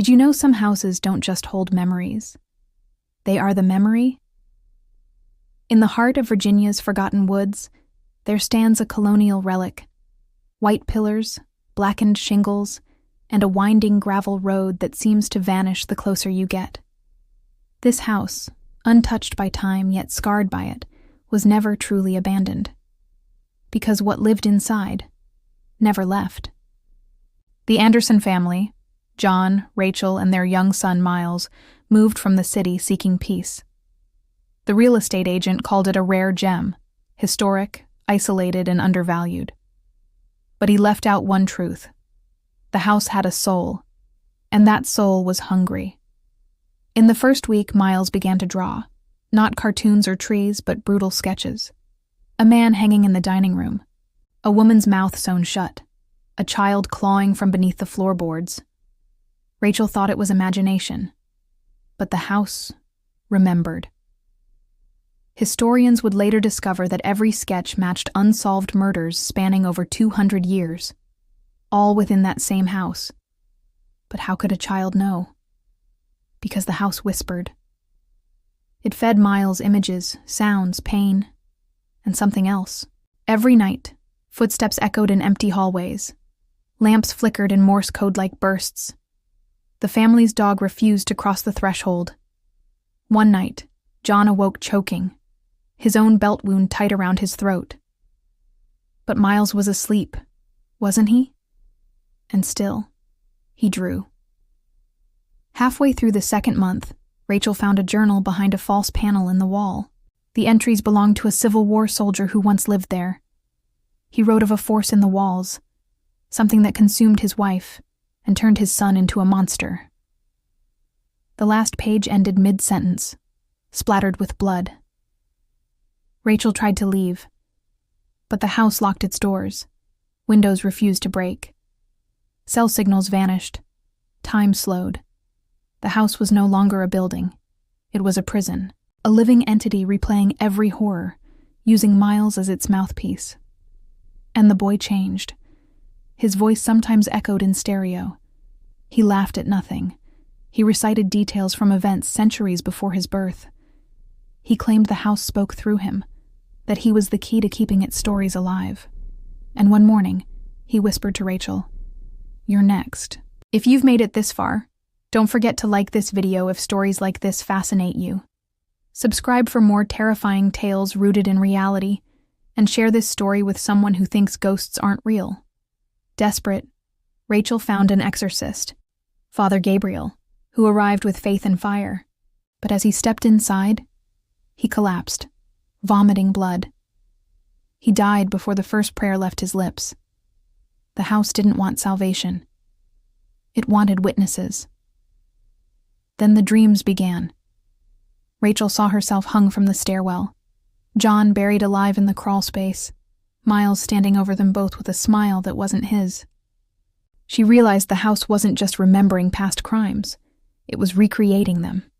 Did you know some houses don't just hold memories? They are the memory? In the heart of Virginia's forgotten woods, there stands a colonial relic. White pillars, blackened shingles, and a winding gravel road that seems to vanish the closer you get. This house, untouched by time yet scarred by it, was never truly abandoned. Because what lived inside never left. The Anderson family, John, Rachel, and their young son Miles, moved from the city seeking peace. The real estate agent called it a rare gem, historic, isolated, and undervalued. But he left out one truth. The house had a soul, and that soul was hungry. In the first week, Miles began to draw, not cartoons or trees, but brutal sketches. A man hanging in the dining room, a woman's mouth sewn shut, a child clawing from beneath the floorboards. Rachel thought it was imagination, but the house remembered. Historians would later discover that every sketch matched unsolved murders spanning over 200 years, all within that same house. But how could a child know? Because the house whispered. It fed Miles images, sounds, pain, and something else. Every night, footsteps echoed in empty hallways. Lamps flickered in Morse code-like bursts. The family's dog refused to cross the threshold. One night, John awoke choking, his own belt wound tight around his throat. But Miles was asleep, wasn't he? And still, he drew. Halfway through the second month, Rachel found a journal behind a false panel in the wall. The entries belonged to a Civil War soldier who once lived there. He wrote of a force in the walls, something that consumed his wife and turned his son into a monster. The last page ended mid-sentence, splattered with blood. Rachel tried to leave, but the house locked its doors. Windows refused to break. Cell signals vanished. Time slowed. The house was no longer a building. It was a prison, a living entity replaying every horror, using Miles as its mouthpiece. And the boy changed. His voice sometimes echoed in stereo. He laughed at nothing. He recited details from events centuries before his birth. He claimed the house spoke through him, that he was the key to keeping its stories alive. And one morning, he whispered to Rachel, "You're next." If you've made it this far, don't forget to like this video if stories like this fascinate you. Subscribe for more terrifying tales rooted in reality, and share this story with someone who thinks ghosts aren't real. Desperate, Rachel found an exorcist, Father Gabriel, who arrived with faith and fire. But as he stepped inside, he collapsed, vomiting blood. He died before the first prayer left his lips. The house didn't want salvation. It wanted witnesses. Then the dreams began. Rachel saw herself hung from the stairwell, John buried alive in the crawl space, Miles standing over them both with a smile that wasn't his. She realized the house wasn't just remembering past crimes, it was recreating them.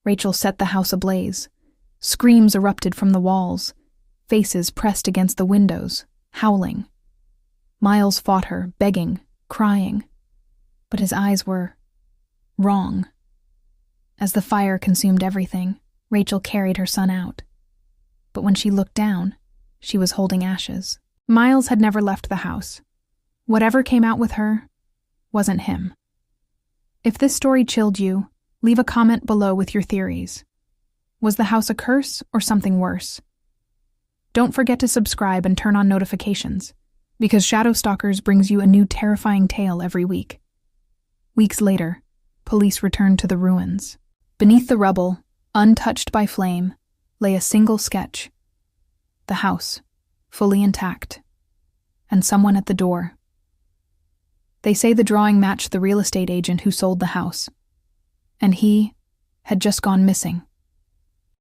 Rachel set the house ablaze. Screams erupted from the walls, faces pressed against the windows, howling. Miles fought her, begging, crying, but his eyes were wrong. As the fire consumed everything, Rachel carried her son out. But when she looked down, she was holding ashes. Miles had never left the house. Whatever came out with her wasn't him. If this story chilled you, leave a comment below with your theories. Was the house a curse or something worse? Don't forget to subscribe and turn on notifications, because Shadow Stalkers brings you a new terrifying tale every week. Weeks later, police returned to the ruins. Beneath the rubble, untouched by flame, lay a single sketch. The house, fully intact, and someone at the door. They say the drawing matched the real estate agent who sold the house, and he had just gone missing.